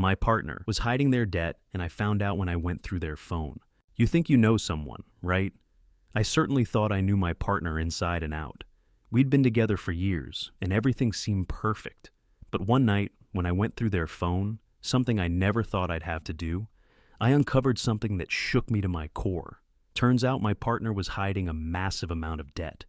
My partner was hiding their debt, and I found out when I went through their phone. You think you know someone, right? I certainly thought I knew my partner inside and out. We'd been together for years, and everything seemed perfect. But one night, when I went through their phone, something I never thought I'd have to do, I uncovered something that shook me to my core. Turns out my partner was hiding a massive amount of debt,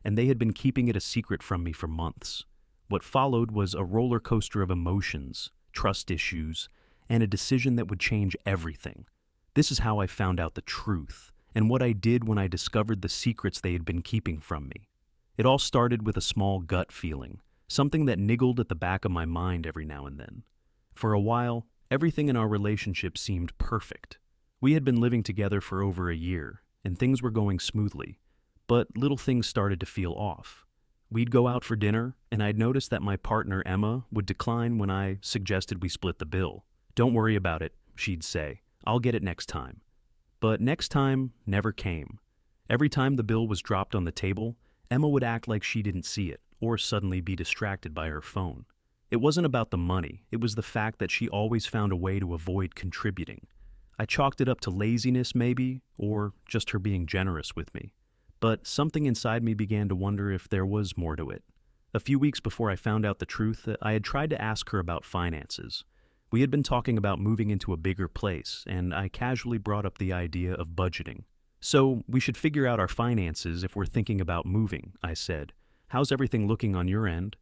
and they had been keeping it a secret from me for months. What followed was a roller coaster of emotions, trust issues, and a decision that would change everything. This is how I found out the truth, and what I did when I discovered the secrets they had been keeping from me. It all started with a small gut feeling, something that niggled at the back of my mind every now and then. For a while, everything in our relationship seemed perfect. We had been living together for over a year, and things were going smoothly, but little things started to feel off. We'd go out for dinner, and I'd noticed that my partner, Emma, would decline when I suggested we split the bill. "Don't worry about it," she'd say. "I'll get it next time." But next time never came. Every time the bill was dropped on the table, Emma would act like she didn't see it, or suddenly be distracted by her phone. It wasn't about the money, it was the fact that she always found a way to avoid contributing. I chalked it up to laziness maybe, or just her being generous with me. But something inside me began to wonder if there was more to it. A few weeks before I found out the truth, I had tried to ask her about finances. We had been talking about moving into a bigger place, and I casually brought up the idea of budgeting. "So, we should figure out our finances if we're thinking about moving," I said. "How's everything looking on your end?"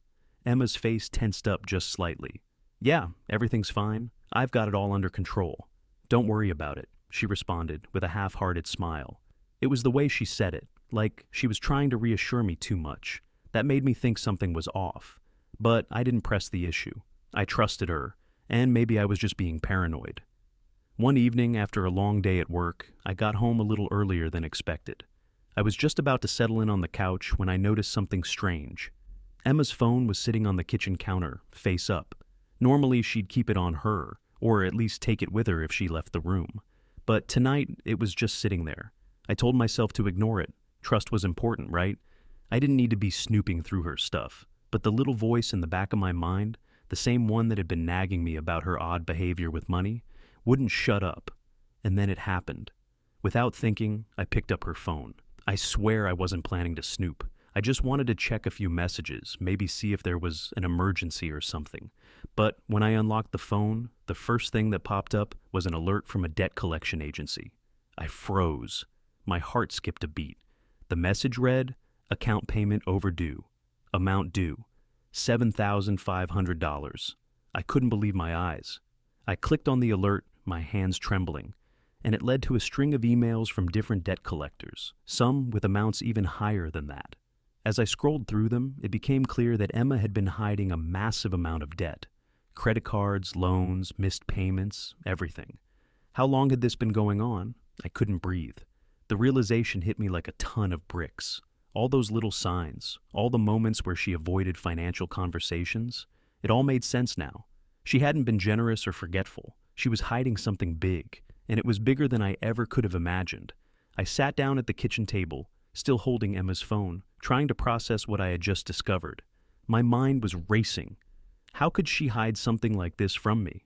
Emma's face tensed up just slightly. "Yeah, everything's fine. I've got it all under control. Don't worry about it," she responded with a half-hearted smile. It was the way she said it, like she was trying to reassure me too much. That made me think something was off. But I didn't press the issue. I trusted her, and maybe I was just being paranoid. One evening, after a long day at work, I got home a little earlier than expected. I was just about to settle in on the couch when I noticed something strange. Emma's phone was sitting on the kitchen counter, face up. Normally, she'd keep it on her, or at least take it with her if she left the room. But tonight, it was just sitting there. I told myself to ignore it. Trust was important, right? I didn't need to be snooping through her stuff. But the little voice in the back of my mind, the same one that had been nagging me about her odd behavior with money, wouldn't shut up. And then it happened. Without thinking, I picked up her phone. I swear I wasn't planning to snoop. I just wanted to check a few messages, maybe see if there was an emergency or something. But when I unlocked the phone, the first thing that popped up was an alert from a debt collection agency. I froze. My heart skipped a beat. The message read, "Account payment overdue. Amount due, $7,500. I couldn't believe my eyes. I clicked on the alert, my hands trembling, and it led to a string of emails from different debt collectors, some with amounts even higher than that. As I scrolled through them, it became clear that Emma had been hiding a massive amount of debt. Credit cards, loans, missed payments, everything. How long had this been going on? I couldn't breathe. The realization hit me like a ton of bricks. All those little signs, all the moments where she avoided financial conversations, it all made sense now. She hadn't been generous or forgetful. She was hiding something big, and it was bigger than I ever could have imagined. I sat down at the kitchen table, still holding Emma's phone, trying to process what I had just discovered. My mind was racing. How could she hide something like this from me?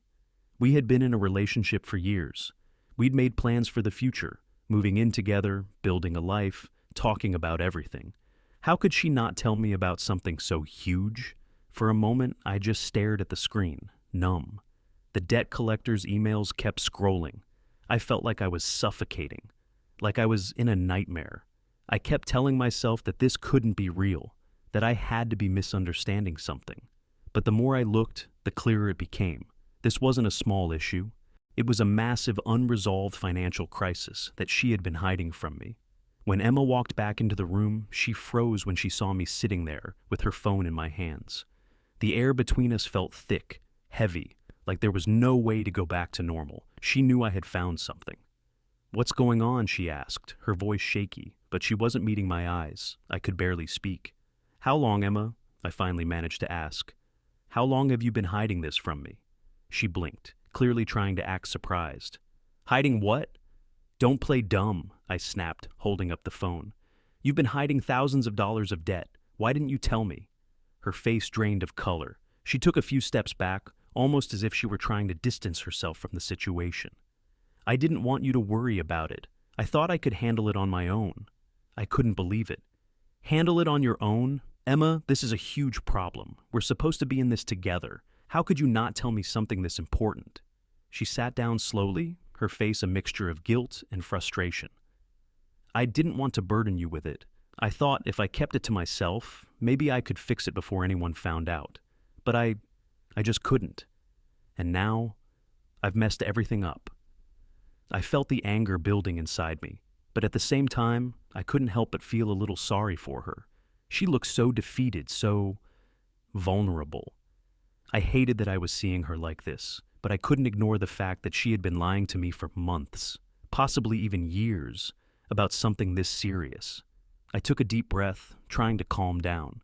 We had been in a relationship for years. We'd made plans for the future, moving in together, building a life, talking about everything. How could she not tell me about something so huge? For a moment, I just stared at the screen, numb. The debt collector's emails kept scrolling. I felt like I was suffocating, like I was in a nightmare. I kept telling myself that this couldn't be real, that I had to be misunderstanding something. But the more I looked, the clearer it became. This wasn't a small issue. It was a massive, unresolved financial crisis that she had been hiding from me. When Emma walked back into the room, she froze when she saw me sitting there with her phone in my hands. The air between us felt thick, heavy, like there was no way to go back to normal. She knew I had found something. "What's going on?" she asked, her voice shaky, but she wasn't meeting my eyes. I could barely speak. "How long, Emma?" I finally managed to ask. "How long have you been hiding this from me?" She blinked, clearly trying to act surprised. "Hiding what?" "Don't play dumb," I snapped, holding up the phone. "You've been hiding thousands of dollars of debt. Why didn't you tell me?" Her face drained of color. She took a few steps back, almost as if she were trying to distance herself from the situation. I didn't want you to worry about it. I thought I could handle it on my own. I couldn't believe it. Handle it on your own? Emma, this is a huge problem. We're supposed to be in this together. How could you not tell me something this important? She sat down slowly, her face a mixture of guilt and frustration. I didn't want to burden you with it. I thought if I kept it to myself, maybe I could fix it before anyone found out. But I just couldn't. And now, I've messed everything up. I felt the anger building inside me, but at the same time, I couldn't help but feel a little sorry for her. She looked so defeated, so vulnerable. I hated that I was seeing her like this, but I couldn't ignore the fact that she had been lying to me for months, possibly even years, about something this serious. I took a deep breath, trying to calm down.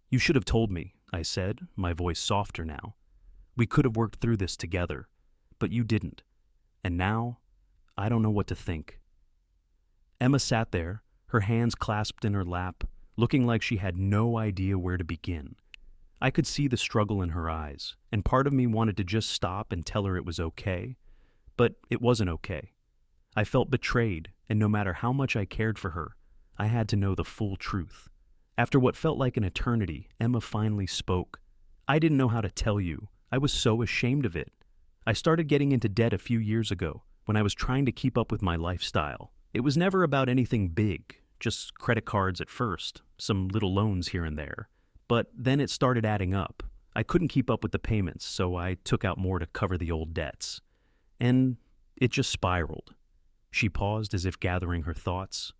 You should have told me, I said, my voice softer now. We could have worked through this together, but you didn't. And now, I don't know what to think. Emma sat there, her hands clasped in her lap, looking like she had no idea where to begin. I could see the struggle in her eyes, and part of me wanted to just stop and tell her it was okay, but it wasn't okay. I felt betrayed, and no matter how much I cared for her, I had to know the full truth. After what felt like an eternity, Emma finally spoke. I didn't know how to tell you. I was so ashamed of it. I started getting into debt a few years ago when I was trying to keep up with my lifestyle. It was never about anything big, just credit cards at first, some little loans here and there. But then it started adding up. I couldn't keep up with the payments, so I took out more to cover the old debts. And it just spiraled. She paused as if gathering her thoughts.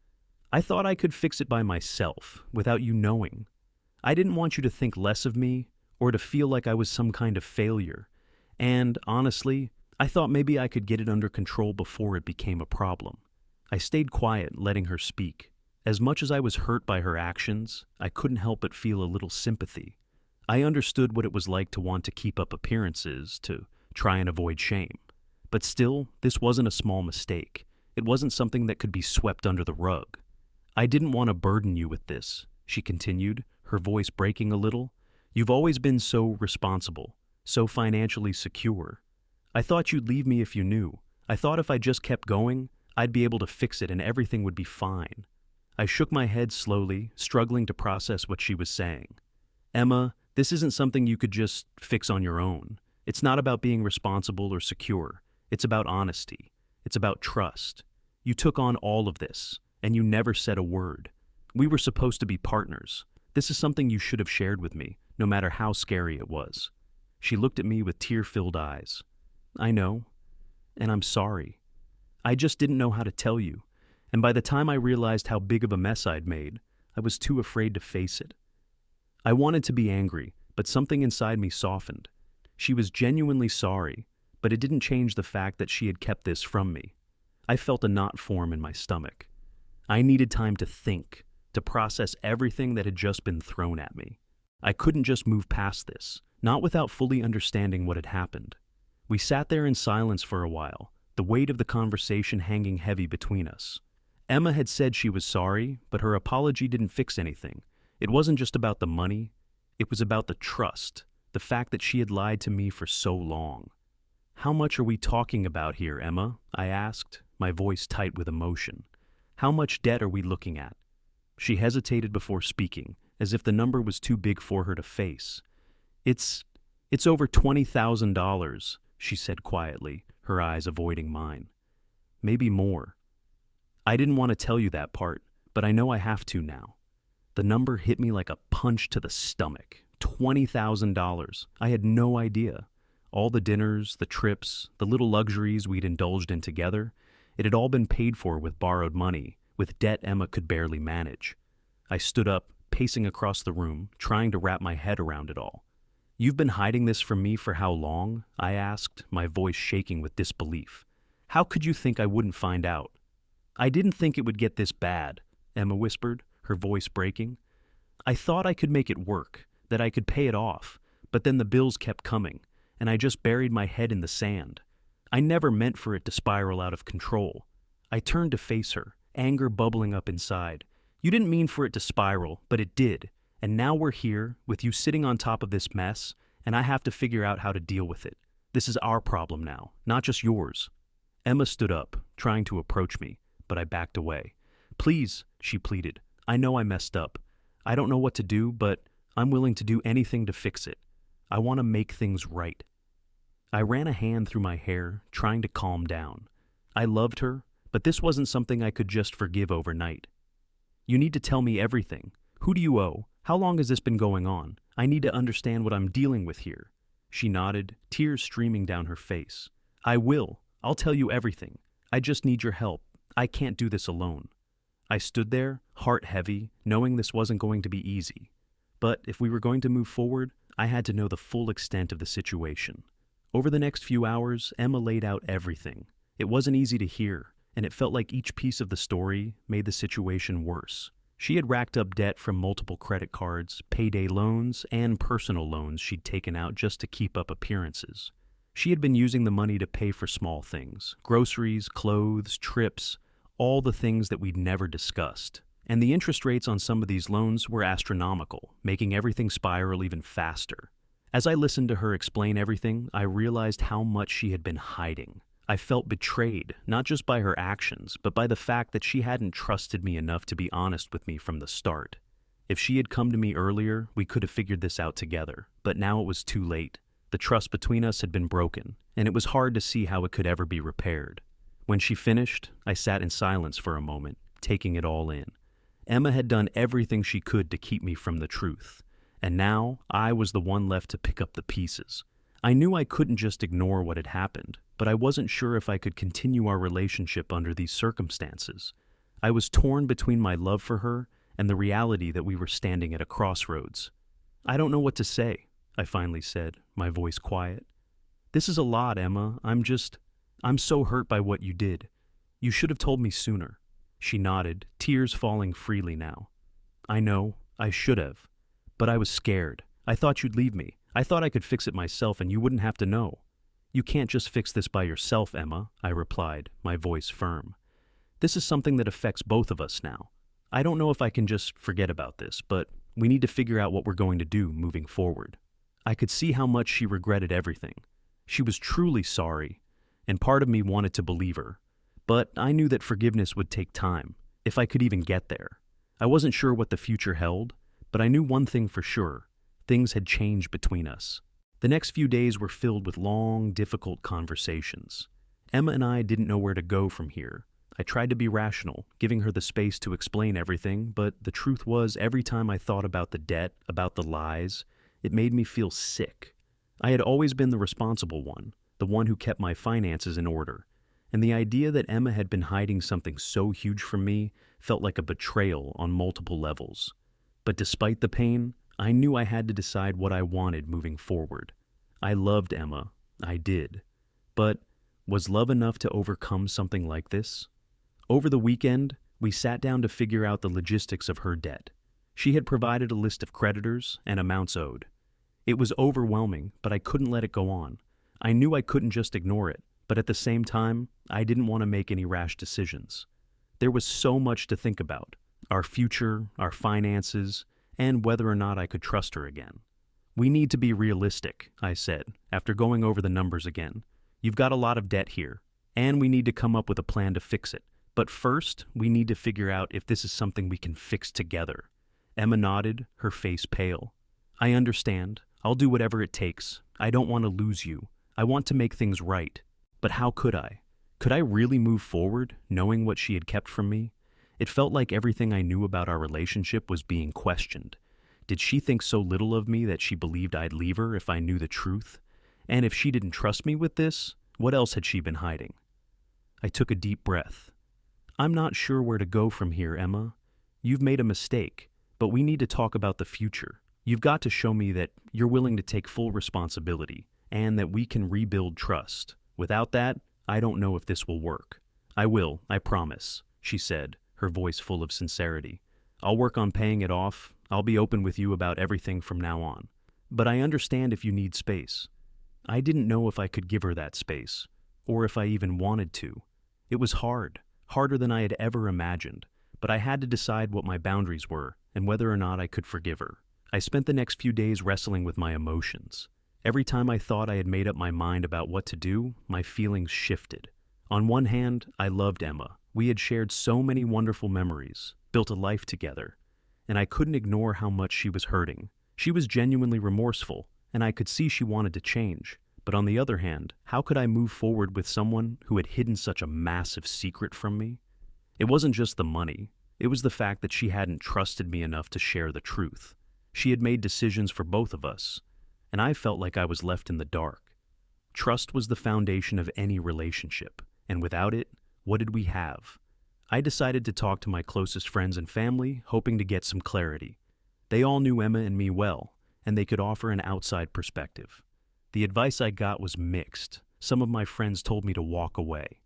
I thought I could fix it by myself, without you knowing. I didn't want you to think less of me, or to feel like I was some kind of failure. And, honestly, I thought maybe I could get it under control before it became a problem. I stayed quiet, letting her speak. As much as I was hurt by her actions, I couldn't help but feel a little sympathy. I understood what it was like to want to keep up appearances, to try and avoid shame. But still, this wasn't a small mistake. It wasn't something that could be swept under the rug. I didn't want to burden you with this, she continued, her voice breaking a little. You've always been so responsible, so financially secure. I thought you'd leave me if you knew. I thought if I just kept going, I'd be able to fix it and everything would be fine. I shook my head slowly, struggling to process what she was saying. Emma, this isn't something you could just fix on your own. It's not about being responsible or secure. It's about honesty. It's about trust. You took on all of this, and you never said a word. We were supposed to be partners. This is something you should have shared with me, no matter how scary it was. She looked at me with tear-filled eyes. I know, and I'm sorry. I just didn't know how to tell you. And by the time I realized how big of a mess I'd made, I was too afraid to face it. I wanted to be angry, but something inside me softened. She was genuinely sorry, but it didn't change the fact that she had kept this from me. I felt a knot form in my stomach. I needed time to think, to process everything that had just been thrown at me. I couldn't just move past this, not without fully understanding what had happened. We sat there in silence for a while, the weight of the conversation hanging heavy between us. Emma had said she was sorry, but her apology didn't fix anything. It wasn't just about the money. It was about the trust, the fact that she had lied to me for so long. How much are we talking about here, Emma? I asked, my voice tight with emotion. How much debt are we looking at? She hesitated before speaking, as if the number was too big for her to face. It's over $20,000, she said quietly, her eyes avoiding mine. Maybe more. I didn't want to tell you that part, but I know I have to now. The number hit me like a punch to the stomach. $20,000. I had no idea. All the dinners, the trips, the little luxuries we'd indulged in together, it had all been paid for with borrowed money, with debt Emma could barely manage. I stood up, pacing across the room, trying to wrap my head around it all. You've been hiding this from me for how long? I asked, my voice shaking with disbelief. How could you think I wouldn't find out? I didn't think it would get this bad, Emma whispered, her voice breaking. I thought I could make it work, that I could pay it off, but then the bills kept coming, and I just buried my head in the sand. I never meant for it to spiral out of control. I turned to face her, anger bubbling up inside. You didn't mean for it to spiral, but it did, and now we're here, with you sitting on top of this mess, and I have to figure out how to deal with it. This is our problem now, not just yours. Emma stood up, trying to approach me, but I backed away. Please, she pleaded. I know I messed up. I don't know what to do, but I'm willing to do anything to fix it. I want to make things right. I ran a hand through my hair, trying to calm down. I loved her, but this wasn't something I could just forgive overnight. You need to tell me everything. Who do you owe? How long has this been going on? I need to understand what I'm dealing with here. She nodded, tears streaming down her face. I will. I'll tell you everything. I just need your help. I can't do this alone. I stood there, heart heavy, knowing this wasn't going to be easy. But if we were going to move forward, I had to know the full extent of the situation. Over the next few hours, Emma laid out everything. It wasn't easy to hear, and it felt like each piece of the story made the situation worse. She had racked up debt from multiple credit cards, payday loans, and personal loans she'd taken out just to keep up appearances. She had been using the money to pay for small things, groceries, clothes, trips, all the things that we'd never discussed. And the interest rates on some of these loans were astronomical, making everything spiral even faster. As I listened to her explain everything, I realized how much she had been hiding. I felt betrayed, not just by her actions, but by the fact that she hadn't trusted me enough to be honest with me from the start. If she had come to me earlier, we could have figured this out together, but now it was too late. The trust between us had been broken, and it was hard to see how it could ever be repaired. When she finished, I sat in silence for a moment, taking it all in. Emma had done everything she could to keep me from the truth, and now I was the one left to pick up the pieces. I knew I couldn't just ignore what had happened, but I wasn't sure if I could continue our relationship under these circumstances. I was torn between my love for her and the reality that we were standing at a crossroads. I don't know what to say, I finally said, my voice quiet. This is a lot, Emma. I'm so hurt by what you did. You should have told me sooner. She nodded, tears falling freely now. I know, I should have. But I was scared. I thought you'd leave me. I thought I could fix it myself and you wouldn't have to know. You can't just fix this by yourself, Emma, I replied, my voice firm. This is something that affects both of us now. I don't know if I can just forget about this, but we need to figure out what we're going to do moving forward. I could see how much she regretted everything. She was truly sorry, and part of me wanted to believe her. But I knew that forgiveness would take time, if I could even get there. I wasn't sure what the future held, but I knew one thing for sure. Things had changed between us. The next few days were filled with long, difficult conversations. Emma and I didn't know where to go from here. I tried to be rational, giving her the space to explain everything, but the truth was every time I thought about the debt, about the lies, it made me feel sick. I had always been the responsible one, the one who kept my finances in order, and the idea that Emma had been hiding something so huge from me felt like a betrayal on multiple levels. But despite the pain, I knew I had to decide what I wanted moving forward. I loved Emma, I did. But was love enough to overcome something like this? Over the weekend, we sat down to figure out the logistics of her debt. She had provided a list of creditors and amounts owed. It was overwhelming, but I couldn't let it go on. I knew I couldn't just ignore it, but at the same time, I didn't want to make any rash decisions. There was so much to think about: our future, our finances, and whether or not I could trust her again. We need to be realistic, I said, after going over the numbers again. You've got a lot of debt here, and we need to come up with a plan to fix it. But first, we need to figure out if this is something we can fix together. Emma nodded, her face pale. I understand. I'll do whatever it takes. I don't want to lose you. I want to make things right. But how could I? Could I really move forward, knowing what she had kept from me? It felt like everything I knew about our relationship was being questioned. Did she think so little of me that she believed I'd leave her if I knew the truth? And if she didn't trust me with this, what else had she been hiding? I took a deep breath. I'm not sure where to go from here, Emma. You've made a mistake, but we need to talk about the future. You've got to show me that you're willing to take full responsibility and that we can rebuild trust. Without that, I don't know if this will work. I will, I promise, she said, her voice full of sincerity. I'll work on paying it off. I'll be open with you about everything from now on. But I understand if you need space. I didn't know if I could give her that space, or if I even wanted to. It was hard, harder than I had ever imagined, but I had to decide what my boundaries were and whether or not I could forgive her. I spent the next few days wrestling with my emotions. Every time I thought I had made up my mind about what to do, my feelings shifted. On one hand, I loved Emma. We had shared so many wonderful memories, built a life together, and I couldn't ignore how much she was hurting. She was genuinely remorseful, and I could see she wanted to change. But on the other hand, how could I move forward with someone who had hidden such a massive secret from me? It wasn't just the money. It was the fact that she hadn't trusted me enough to share the truth. She had made decisions for both of us, and I felt like I was left in the dark. Trust was the foundation of any relationship, and without it, what did we have? I decided to talk to my closest friends and family, hoping to get some clarity. They all knew Emma and me well, and they could offer an outside perspective. The advice I got was mixed. Some of my friends told me to walk away.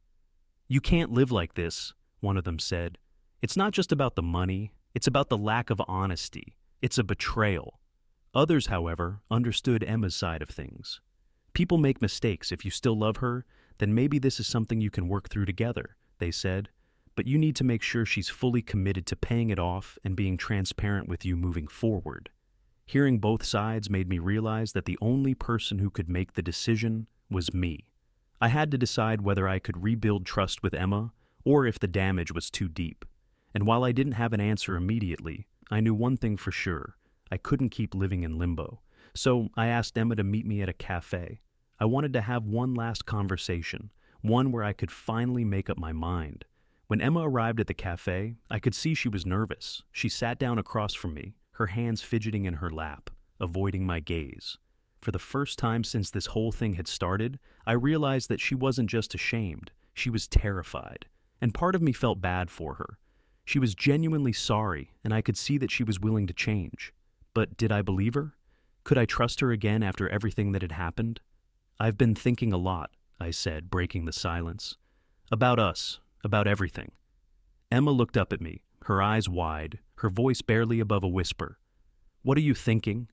"You can't live like this," one of them said. "It's not just about the money, it's about the lack of honesty. It's a betrayal." Others, however, understood Emma's side of things. "People make mistakes. If you still love her, then maybe this is something you can work through together," they said. "But you need to make sure she's fully committed to paying it off and being transparent with you moving forward." Hearing both sides made me realize that the only person who could make the decision was me. I had to decide whether I could rebuild trust with Emma or if the damage was too deep. And while I didn't have an answer immediately, I knew one thing for sure. I couldn't keep living in limbo. So I asked Emma to meet me at a cafe. I wanted to have one last conversation, one where I could finally make up my mind. When Emma arrived at the cafe, I could see she was nervous. She sat down across from me, her hands fidgeting in her lap, avoiding my gaze. For the first time since this whole thing had started, I realized that she wasn't just ashamed, she was terrified. And part of me felt bad for her. She was genuinely sorry, and I could see that she was willing to change. But did I believe her? Could I trust her again after everything that had happened? "I've been thinking a lot," I said, breaking the silence. "About us, about everything." Emma looked up at me, her eyes wide, her voice barely above a whisper. "What are you thinking?"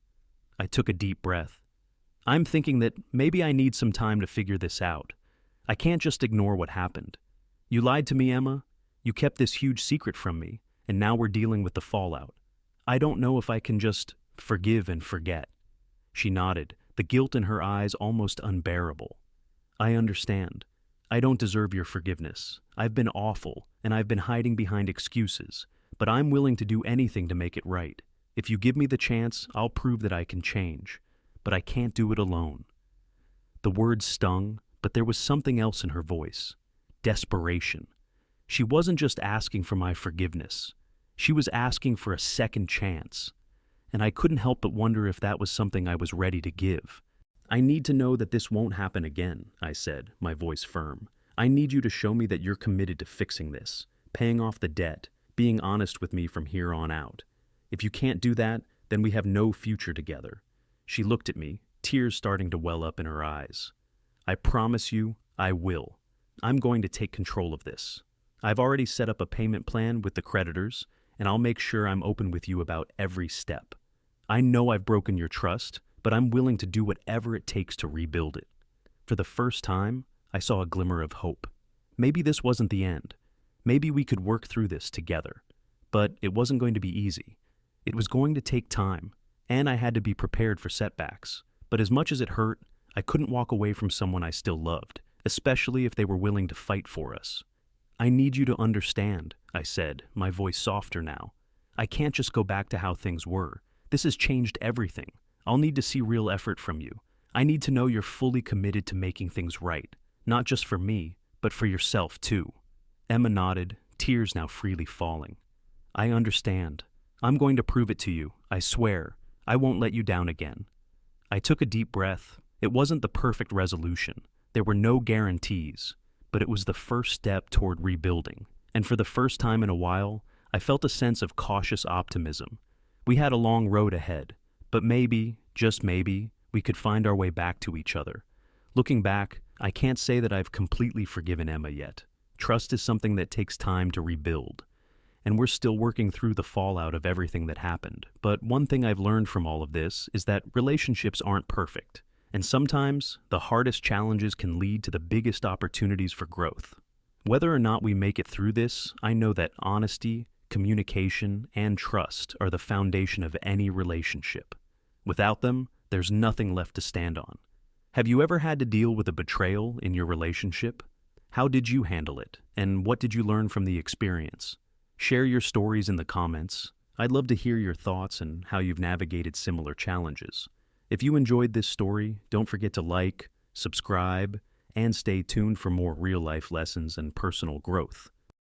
I took a deep breath. "I'm thinking that maybe I need some time to figure this out. I can't just ignore what happened. You lied to me, Emma. You kept this huge secret from me, and now we're dealing with the fallout. I don't know if I can just forgive and forget." She nodded, the guilt in her eyes almost unbearable. "I understand. I don't deserve your forgiveness. I've been awful, and I've been hiding behind excuses, but I'm willing to do anything to make it right. If you give me the chance, I'll prove that I can change, but I can't do it alone." The words stung, but there was something else in her voice. Desperation. She wasn't just asking for my forgiveness. She was asking for a second chance. And I couldn't help but wonder if that was something I was ready to give. "I need to know that this won't happen again," I said, my voice firm. "I need you to show me that you're committed to fixing this, paying off the debt, being honest with me from here on out. If you can't do that, then we have no future together." She looked at me, tears starting to well up in her eyes. "I promise you, I will. I'm going to take control of this. I've already set up a payment plan with the creditors, and I'll make sure I'm open with you about every step. I know I've broken your trust, but I'm willing to do whatever it takes to rebuild it." For the first time, I saw a glimmer of hope. Maybe this wasn't the end. Maybe we could work through this together. But it wasn't going to be easy. It was going to take time, and I had to be prepared for setbacks. But as much as it hurt, I couldn't walk away from someone I still loved, especially if they were willing to fight for us. "I need you to understand," I said, my voice softer now. "I can't just go back to how things were. This has changed everything. I'll need to see real effort from you. I need to know you're fully committed to making things right, not just for me, but for yourself too." Emma nodded, tears now freely falling. "I understand. I'm going to prove it to you, I swear. I won't let you down again." I took a deep breath. It wasn't the perfect resolution. There were no guarantees, but it was the first step toward rebuilding. And for the first time in a while, I felt a sense of cautious optimism. We had a long road ahead, but maybe, just maybe, we could find our way back to each other. Looking back, I can't say that I've completely forgiven Emma yet. Trust is something that takes time to rebuild. And we're still working through the fallout of everything that happened. But one thing I've learned from all of this is that relationships aren't perfect. And sometimes, the hardest challenges can lead to the biggest opportunities for growth. Whether or not we make it through this, I know that honesty, communication, and trust are the foundation of any relationship. Without them, there's nothing left to stand on. Have you ever had to deal with a betrayal in your relationship? How did you handle it, and what did you learn from the experience? Share your stories in the comments. I'd love to hear your thoughts and how you've navigated similar challenges. If you enjoyed this story, don't forget to like, subscribe, and stay tuned for more real-life lessons and personal growth.